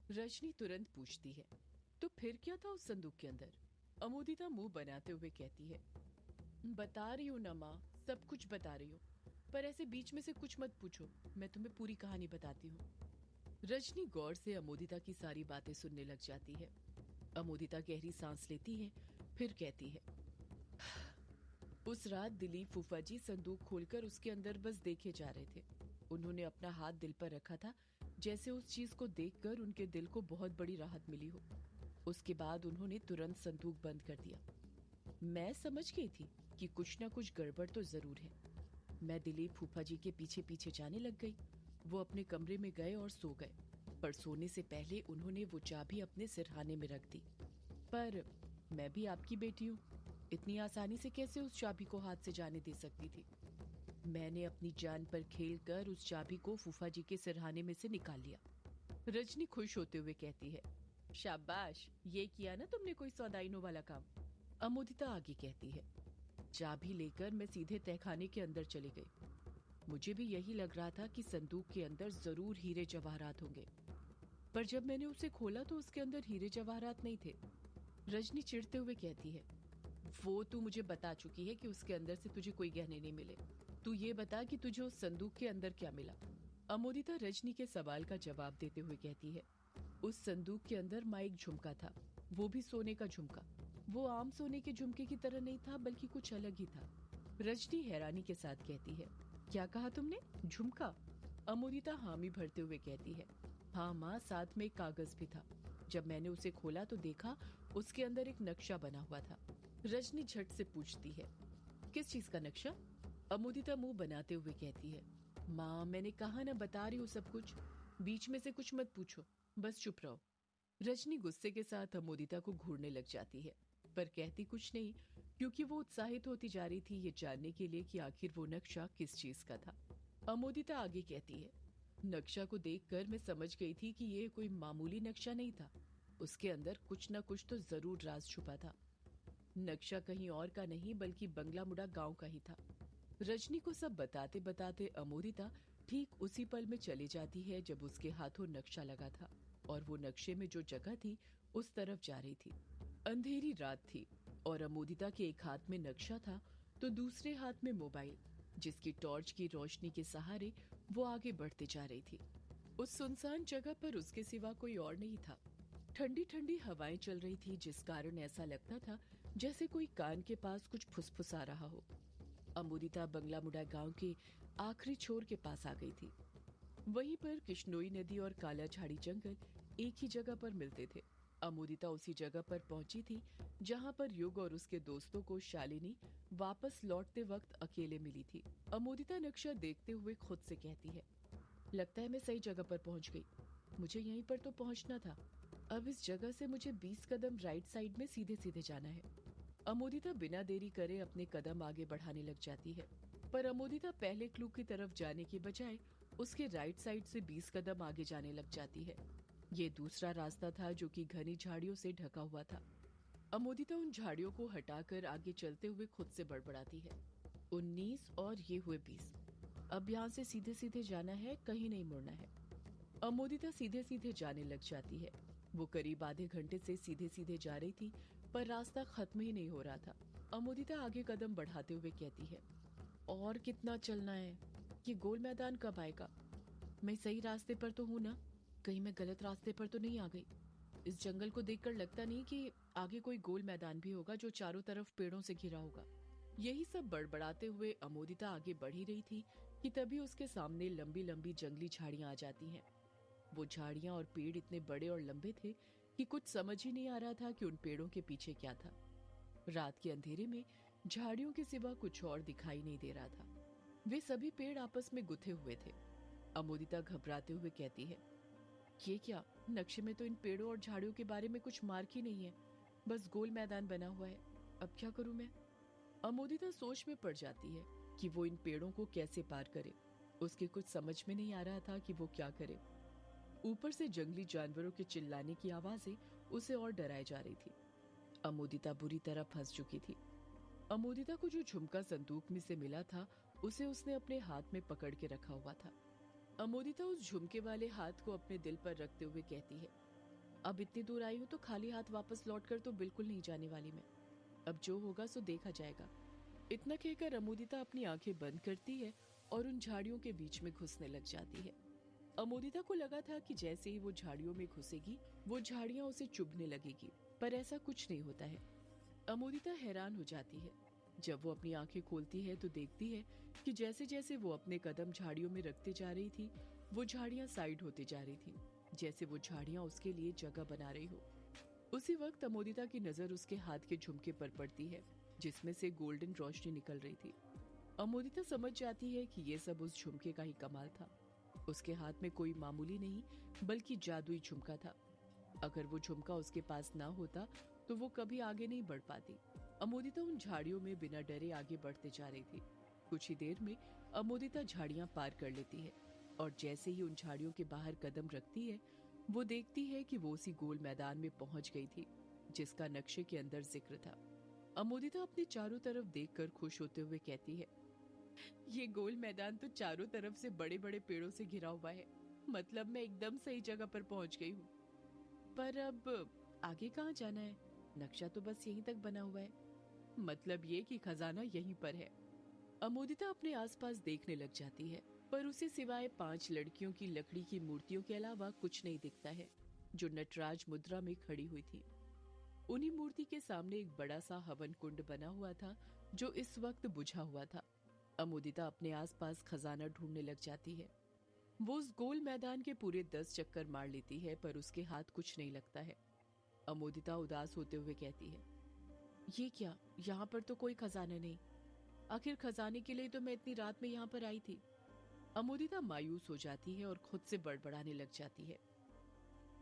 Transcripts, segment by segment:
रजनी तुरंत पूछती है, तो फिर क्या था उस संदूक के अंदर? अमोदिता मुंह बनाते हुए कहती है, बता रही हूँ ना माँ, सब कुछ बता रही हूँ, पर ऐसे बीच में से कुछ मत पूछो, मैं तुम्हें पूरी कहानी बताती हूँ। रजनी गौर से अमोदिता की सारी बातें सुनने लग जाती है। अमोदिता गहरी सांस लेती है, फिर कहती है, उस रात दिलीप फूफा जी संदूक खोलकर उसके अंदर बस देखे जा रहे थे। उन्होंने अपना हाथ दिल पर रखा था, जैसे उस चीज को देखकर उनके दिल को बहुत बड़ी राहत मिली हो। उसके बाद उन्होंने तुरंत संदूक बंद कर दिया। मैं समझ गई थी कि कुछ ना कुछ गड़बड़ तो जरूर है। मैं दिलीप फूफा जी के पीछे पीछे जाने लग गई। वो अपने कमरे में गए और सो गए, पर सोने से पहले उन्होंने वो चाबी अपने सिरहाने में रख दी। पर मैं भी आपकी बेटी हूँ, इतनी आसानी से कैसे उस चाबी को हाथ से जाने दे सकती थी? मैंने अपनी जान पर खेलकर उस चाबी को फूफा जी के सिरहाने में से निकाल लिया। रजनी खुश होते हुए कहती है, शाबाश, ये किया ना तुमने कोई सौदाइनों वाला काम। अमोदिता आगे कहती है, चाबी लेकर मैं सीधे तहखाने के अंदर चली गई। मुझे भी यही लग रहा था कि संदूक के अंदर जरूर हीरे जवाहरात होंगे, पर जब मैंने उसे खोला तो उसके अंदर हीरे जवाहरात नहीं थे। रजनी चिढ़ते हुए कहती है, वो तू मुझे बता चुकी है कि उसके अंदर से तुझे कोई गहने नहीं मिले। तू ये बता कि तुझे उस संदूक के अंदर क्या मिला? अमोदिता रजनी के सवाल का जवाब देते हुए कहती है, उस संदूक के अंदर माँ एक झुमका था, वो भी सोने का झुमका। वो आम सोने के झुमके की तरह नहीं था, बल्कि कुछ अलग ही था। रजनी हैरानी के साथ कहती है, क्या कहा तुमने, झुमका? अमोदिता हामी भरते हुए कहती है, हाँ माँ, साथ में एक कागज भी था। जब मैंने उसे खोला तो देखा उसके अंदर एक नक्शा बना हुआ था। रजनी झट से पूछती है, किस चीज का नक्शा? अमोदिता मुंह बनाते हुए कहती है, माँ मैंने कहा ना, बता रही हूँ सब कुछ, बीच में से कुछ मत पूछो, बस चुप रहो। रजनी गुस्से के साथ अमोदिता को घूरने लग जाती है, पर कहती कुछ नहीं, क्योंकि वो उत्साहित होती जा रही थी ये जानने के लिए कि आखिर वो नक्शा किस चीज का था। अमोदिता आगे कहती है, नक्शा को देखकर मैं समझ गई थी कि ये कोई मामूली नक्शा नहीं था। उसके अंदर कुछ न कुछ तो जरूर राज छुपा था। नक्शा कहीं और का नहीं, बल्कि बंगला मुड़ा गांव का ही था। रजनी को सब बताते बताते अमोदिता ठीक उसी पल में चली जाती है जब उसके हाथों नक्शा लगा था, और वो नक्शे में जो जगह थी उस तरफ जा रही थी। अंधेरी रात थी और अमोदिता के एक हाथ में नक्शा था तो दूसरे हाथ में मोबाइल, जिसकी टॉर्च की रोशनी के सहारे वो आगे बढ़ते जा रही थी। उस सुनसान जगह पर उसके सिवा कोई और नहीं था। ठंडी ठंडी हवाएं चल रही थी, जिस कारण ऐसा लगता था जैसे कोई कान के पास कुछ फुसफुसा रहा हो। अमोदिता बंगला मुड़ा गांव के आखिरी छोर के पास आ गई थी। वहीं पर किश्नोई नदी और काला झाड़ी जंगल एक ही जगह पर मिलते थे। अमोदिता उसी जगह पर पहुंची थी जहां पर युग और उसके दोस्तों को शालिनी वापस लौटते वक्त अकेले मिली थी। अमोदिता नक्शा देखते हुए खुद से कहती है, लगता है मैं सही जगह पर पहुंच गई। मुझे यहीं पर तो पहुंचना था। अब इस जगह से मुझे 20 कदम राइट साइड में सीधे सीधे जाना है। अमोदिता बिना देरी करे अपने कदम आगे बढ़ाने लग जाती है, पर अमोदिता पहले क्लू की तरफ जाने के बजाय उसके राइट साइड से 20 कदम आगे जाने लग जाती है। ये दूसरा रास्ता था जो कि घनी झाड़ियों से ढका हुआ था। अमोदिता उन झाड़ियों को हटाकर आगे चलते हुए खुद से बड़बड़ाती है, 19 और ये हुए 20। अब यहाँ से सीधे सीधे जाना है, कहीं नहीं मुड़ना है। अमोदिता सीधे सीधे जाने लग जाती है। वो करीब आधे घंटे से सीधे सीधे जा रही थी, पर रास्ता खत्म ही नहीं हो रहा था। अमोदिता आगे कदम बढ़ाते हुए कहती है, और कितना चलना है? ये गोल मैदान कब आएगा? मैं सही रास्ते पर तो हूँ ना? कहीं मैं गलत रास्ते पर तो नहीं आ गई? इस जंगल को देखकर लगता नहीं कि आगे कोई गोल मैदान भी होगा जो चारों तरफ पेड़ों से घिरा होगा। यही सब बड़बड़ाते हुए अमोदिता आगे बढ़ ही रही थी कि तभी उसके सामने लंबी लंबी जंगली झाड़ियां आ जाती हैं। वो झाड़ियां और पेड़ इतने बड़े और लंबे थे कि कुछ समझ ही नहीं आ रहा था कि उन पेड़ों के पीछे क्या था। रात के अंधेरे में झाड़ियों के सिवा कुछ और दिखाई नहीं दे रहा था। वे सभी पेड़ आपस में गुथे हुए थे। अमोदिता घबराते हुए कहती है, ये क्या, नक्शे में तो इन पेड़ों और झाड़ियों के बारे में कुछ मार्क ही नहीं है, बस गोल मैदान बना हुआ है। अब क्या करूं मैं? अमोदिता सोच में पड़ जाती है कि वो इन पेड़ों को कैसे पार करे। उसके कुछ समझ में नहीं आ रहा था कि वो क्या करे। ऊपर से जंगली जानवरों के चिल्लाने की आवाजें उसे और डराए जा रही थी। अमोदिता बुरी तरह फंस चुकी थी। अमोदिता को जो झुमका संदूक में से मिला था उसे उसने अपने हाथ में पकड़ के रखा हुआ था। अमोदिता उस झुमके वाले हाथ को अपने दिल पर रखते हुए कहती है, अब इतनी दूर आई हूँ तो खाली हाथ वापस लौटकर तो बिल्कुल नहीं जाने वाली मैं। अब जो होगा सो देखा जाएगा। इतना कहकर अमोदिता अपनी आंखें बंद करती है और उन झाड़ियों के बीच में घुसने लग जाती है। अमोदिता को लगा था कि जैसे ही वो झाड़ियों में घुसेगी वो झाड़ियां उसे चुभने लगेगी, पर ऐसा कुछ नहीं होता है। अमोदिता हैरान हो जाती है। जब वो अपनी आंखें खोलती है तो देखती है कि जैसे जैसे वो अपने कदम झाड़ियों में रखते जा रही थी, वो झाड़ियां साइड होती जा रही थी, जैसे वो झाड़ियां उसके लिए जगह बना रही हो। उसी वक्त अमोदिता की नजर उसके हाथ के झुमके पर पड़ती है, जिसमें से गोल्डन रोशनी निकल रही थी। अमोदिता समझ जाती है कि ये सब उस झुमके का ही कमाल था। उसके हाथ में कोई मामूली नहीं बल्कि जादुई झुमका था। अगर वो झुमका उसके पास ना होता तो वो कभी आगे नहीं बढ़ पाती। अमोदिता उन झाड़ियों में बिना डरे आगे बढ़ते जा रही थी। कुछ ही देर में अमोदिता झाड़ियां पार कर लेती है और जैसे ही उन झाड़ियों के बाहर कदम रखती है, वो देखती है कि वो उसी गोल मैदान में पहुंच गई थी जिसका नक्शे के अंदर जिक्र था। अमोदिता अपने चारों तरफ देखकर खुश होते हुए कहती है, ये गोल मैदान तो चारों तरफ से बड़े बड़े पेड़ों से घिरा हुआ है। मतलब मैं एकदम सही जगह पर पहुंच गई हूँ। पर अब आगे कहाँ जाना है? नक्शा तो बस यहीं तक बना हुआ है। मतलब ये कि खजाना यहीं पर है। अमोदिता अपने आसपास देखने लग जाती है, पर उसे सिवाय 5 लड़कियों की लकड़ी की मूर्तियों के अलावा कुछ नहीं दिखता है, जो नटराज मुद्रा में खड़ी हुई थी। उन्हीं मूर्ति के सामने एक बड़ा सा हवन कुंड बना हुआ था, जो इस वक्त बुझा हुआ था। अमोदिता अपने आसपास खजाना ढूंढने लग जाती है। वो उस गोल मैदान के पूरे 10 चक्कर मार लेती है, पर उसके हाथ कुछ नहीं लगता है। अमोदिता उदास होते हुए कहती है, ये क्या, यहाँ पर तो कोई खजाना नहीं। आखिर खजाने के लिए तो मैं इतनी रात में यहाँ पर आई थी। अमोदिता मायूस हो जाती है और खुद से बड़बड़ाने लग जाती है,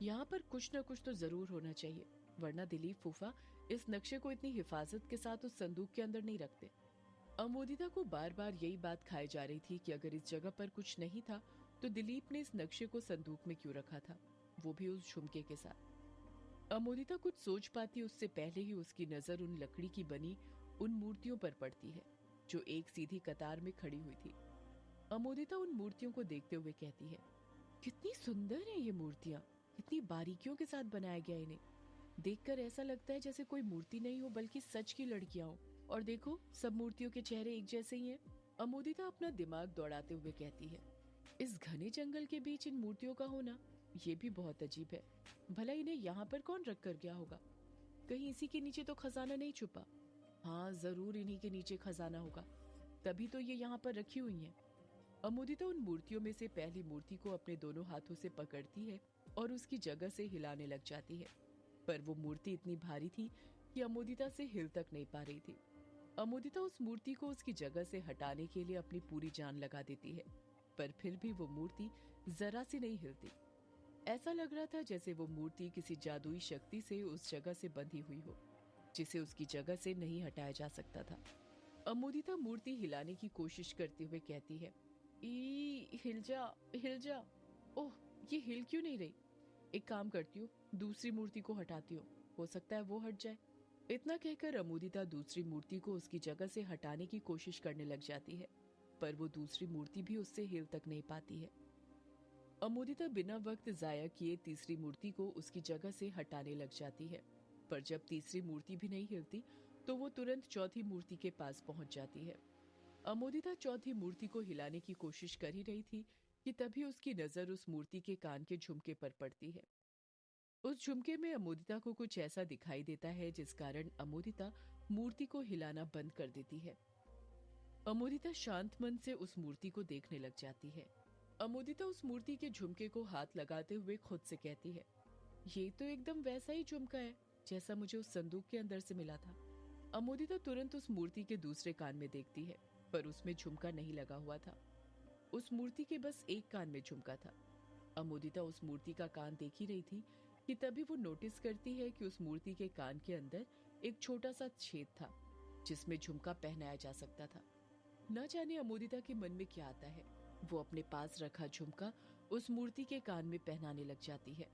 यहाँ पर कुछ न कुछ तो जरूर होना चाहिए, वरना दिलीप फूफा इस नक्शे को इतनी हिफाजत के साथ उस संदूक के अंदर नहीं रखते। अमोदिता को बार बार यही बात खाई जा रही थी कि अगर इस जगह पर कुछ नहीं था तो दिलीप ने इस नक्शे को संदूक में क्यों रखा था, वो भी उस झुमके के साथ। अमोदिता कुछ सोच पाती उससे पहले ही उसकी नजर उन लकड़ी की बनी उन मूर्तियों पर पड़ती है, जो एक सीधी कतार में खड़ी हुई थी। अमोदिता उन मूर्तियों को देखते हुए कहती है, कितनी सुंदर है ये मूर्तियां, कितनी बारीकियों के साथ बनाया गया इन्हें। देखकर ऐसा लगता है जैसे कोई मूर्ति नहीं हो बल्कि सच की लड़कियां हो। और देखो, सब मूर्तियों के चेहरे एक जैसे ही हैं। अमोदिता अपना दिमाग दौड़ाते हुए कहती है, इस घने जंगल के बीच इन मूर्तियों का होना ये भी बहुत अजीब है। भला इन्हें यहाँ पर कौन रख कर गया होगा? कहीं इसी के नीचे तो खजाना नहीं छुपा? हाँ, जरूर इन्हीं के नीचे खजाना होगा, तभी तो ये यहाँ पर रखी हुई हैं। अमोदिता उन मूर्तियों में से पहली मूर्ति को अपने दोनों हाथों से पकड़ती है और उसकी जगह से हिलाने लग जाती है। पर वो मूर्ति इतनी भारी थी कि अमोदिता से हिल तक नहीं पा रही थी। अमोदिता उस मूर्ति को उसकी जगह से हटाने के लिए अपनी पूरी जान लगा देती है, पर फिर भी वो मूर्ति जरा सी नहीं हिलती। ऐसा लग रहा था जैसे वो मूर्ति किसी जादुई शक्ति से उस जगह से बंधी हुई हो, जिसे उसकी जगह से नहीं हटाया जा सकता था। अमोदिता मूर्ति हिलाने की कोशिश करते हुए कहती है, हिल जा, हिल जा। ओह, ये हिल क्यों नहीं रही? एक काम करती हूँ, दूसरी मूर्ति को हटाती हूँ, हो सकता है वो हट जाए। इतना कहकर अमोदिता दूसरी मूर्ति को उसकी जगह से हटाने की कोशिश करने लग जाती है, पर वो दूसरी मूर्ति भी उससे हिल तक नहीं पाती है। अमोदिता बिना वक्त जाया किए तीसरी मूर्ति को उसकी जगह से हटाने लग जाती है, पर जब तीसरी मूर्ति भी नहीं हिलती तो वो तुरंत चौथी मूर्ति के पास पहुंच जाती है। अमोदिता चौथी मूर्ति को हिलाने की कोशिश कर ही रही थी कि तभी उसकी नजर उस मूर्ति के कान के झुमके पर पड़ती है। उस झुमके में अमोदिता को कुछ ऐसा दिखाई देता है जिस कारण अमोदिता मूर्ति को हिलाना बंद कर देती है। अमोदिता शांत मन से उस मूर्ति को देखने लग जाती है। अमोदिता उस मूर्ति के झुमके को हाथ लगाते हुए खुद से कहती है, ये तो एकदम वैसा ही झुमका है जैसा मुझे उस संदूक के अंदर से मिला था। अमोदिता तुरंत उस मूर्ति के दूसरे कान में देखती है, पर उसमें झुमका नहीं लगा हुआ था। उस मूर्ति के बस एक कान में झुमका था। अमोदिता उस मूर्ति का कान देख ही रही थी कि तभी वो नोटिस करती है कि उस मूर्ति के कान के अंदर एक छोटा सा छेद था, जिसमें झुमका पहनाया जा सकता था। न जाने अमोदिता के मन में क्या आता है, वो अपने पास रखा झुमका उस मूर्ति के कान में पहनाने लग जाती है।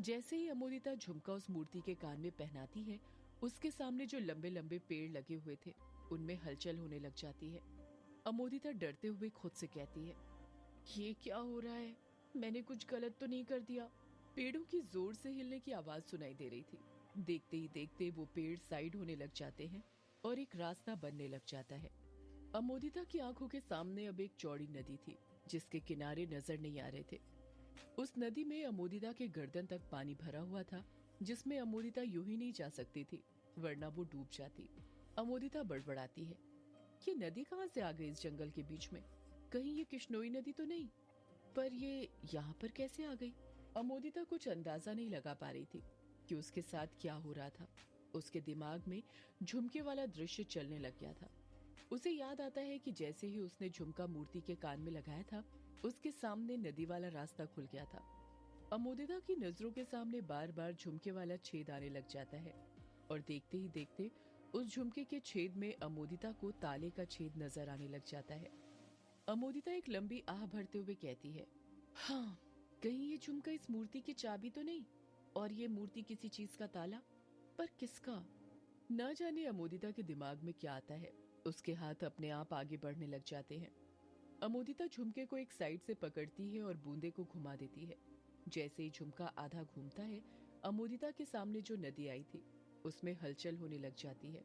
जैसे ही अमोदिता झुमका उस मूर्ति के कान में पहनाती है, उसके सामने जो लंबे लंबे पेड़ लगे हुए थे उनमें हलचल होने लग जाती है। अमोदिता डरते हुए खुद से कहती है, ये क्या हो रहा है? मैंने कुछ गलत तो नहीं कर दिया? पेड़ों की जोर से हिलने की आवाज सुनाई दे रही थी। देखते ही देखते वो पेड़ साइड होने लग जाते हैं और एक रास्ता बनने लग जाता है। अमोदिता की आंखों के सामने अब एक चौड़ी नदी थी जिसके किनारे नजर नहीं आ रहे थे। उस नदी में अमोदिता के गर्दन तक पानी भरा हुआ था, जिसमें अमोदिता यूं ही नहीं जा सकती थी, वरना वो डूब जाती। अमोदिता बड़बड़ाती है, ये नदी कहाँ से आ गई इस जंगल के बीच में? कहीं ये किश्नोई नदी तो नहीं? पर ये यहाँ पर कैसे आ गई? अमोदिता कुछ अंदाजा नहीं लगा पा रही थी कि उसके साथ क्या हो रहा था। उसके दिमाग में झुमके वाला दृश्य चलने लग गया था। उसे याद आता है कि जैसे ही उसने झुमका मूर्ति के कान में लगाया था, उसके सामने नदी वाला रास्ता खुल गया था। अमोदिता की नजरों के सामने बार बार झुमके वाला छेद आने लग जाता है और देखते ही देखते उस झुमके के छेद में अमोदिता को ताले का छेद नजर आने लग जाता है। अमोदिता एक लंबी आह भरते हुए कहती है, हाँ, कहीं ये झुमका इस मूर्ति की चाबी तो नहीं, और ये मूर्ति किसी चीज का ताला? पर किसका? न जाने अमोदिता के दिमाग में क्या आता है। उसके हाथ अपने आप आगे बढ़ने लग जाते हैं। अमोदिता झुमके को एक साइड से पकड़ती है और बूंदे को घुमा देती है। जैसे ही झुमका आधा घूमता है, अमोदिता के सामने जो नदी आई थी उसमें हलचल होने लग जाती है।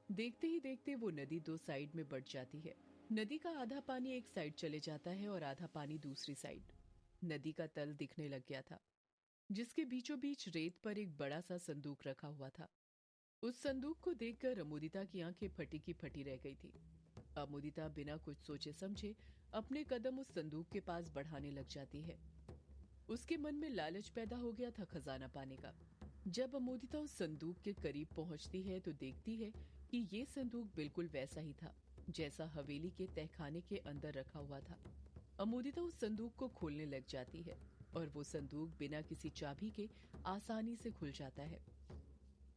देखते ही देखते वो नदी दो साइड में बढ़ जाती है। नदी का आधा पानी एक साइड चले जाता है और आधा पानी दूसरी साइड। नदी का तल दिखने लग गया था, जिसके बीचों बीच रेत पर एक बड़ा सा संदूक रखा हुआ था। उस संदूक को देखकर अमोदिता की आंखें फटी की फटी रह गई थी। अमोदिता बिना कुछ सोचे समझे अपने कदम उस संदूक के पास बढ़ाने लग जाती है। उसके मन में लालच पैदा हो गया था खजाना पाने का। जब अमोदिता उस संदूक के करीब पहुंचती है तो देखती है कि ये संदूक बिल्कुल वैसा ही था जैसा हवेली के तहखाने के अंदर रखा हुआ था। अमोदिता उस संदूक को खोलने लग जाती है और वो संदूक बिना किसी चाबी के आसानी से खुल जाता है।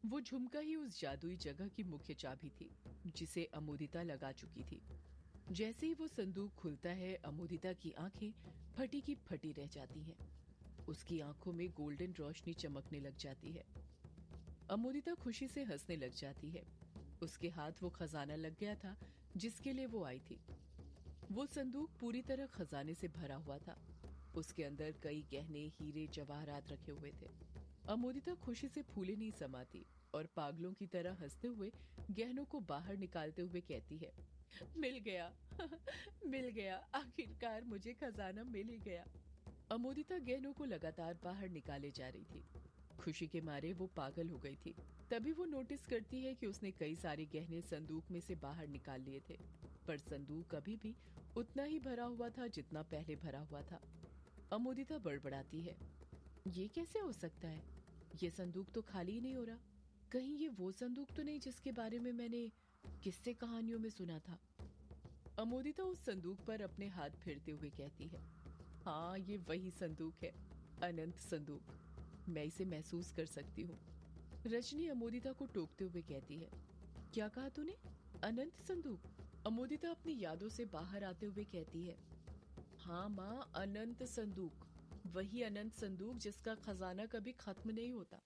वो झुमका ही उस जादुई जगह की मुख्य चाबी थी जिसे अमोदिता लगा चुकी थी। जैसे ही वो संदूक खुलता है, अमोदिता की आंखें फटी की फटी रह जाती हैं। उसकी आंखों में गोल्डन रोशनी चमकने लग जाती है। अमोदिता खुशी से हंसने लग जाती है। उसके हाथ वो खजाना लग गया था जिसके लिए वो आई थी। वो संदूक पूरी तरह खजाने से भरा हुआ था। उसके अंदर कई गहने, हीरे, जवाहरात रखे हुए थे। अमोदिता खुशी से फूले नहीं समाती और पागलों की तरह हंसते हुए गहनों को बाहर निकालते हुए कहती है, मिल गया मिल गया, आखिरकार मुझे खजाना मिल ही गया। अमोदिता गहनों को लगातार बाहर निकाले जा रही थी। खुशी के मारे वो पागल हो गई थी। तभी वो नोटिस करती है कि उसने कई सारे गहने संदूक में से बाहर निकाल लिए थे, पर संदूक अभी भी उतना ही भरा हुआ था जितना पहले भरा हुआ था। अमोदिता बड़बड़ाती है, ये कैसे हो सकता है? ये संदूक तो खाली ही नहीं हो रहा। कहीं ये वो संदूक तो नहीं जिसके बारे में मैंने किस्से कहानियों में सुना था? अमोदिता उस संदूक पर अपने हाथ फेरते हुए कहती है, हाँ, ये वही संदूक है, अनंत संदूक। मैं इसे महसूस कर सकती हूँ। रजनी अमोदिता को टोकते हुए कहती है, क्या कहा तूने? अनंत संदूक? अमोदिता अपनी यादों से बाहर आते हुए कहती है, हाँ माँ, अनंत संदूक। वही अनंत संदूक जिसका खजाना कभी खत्म नहीं होता।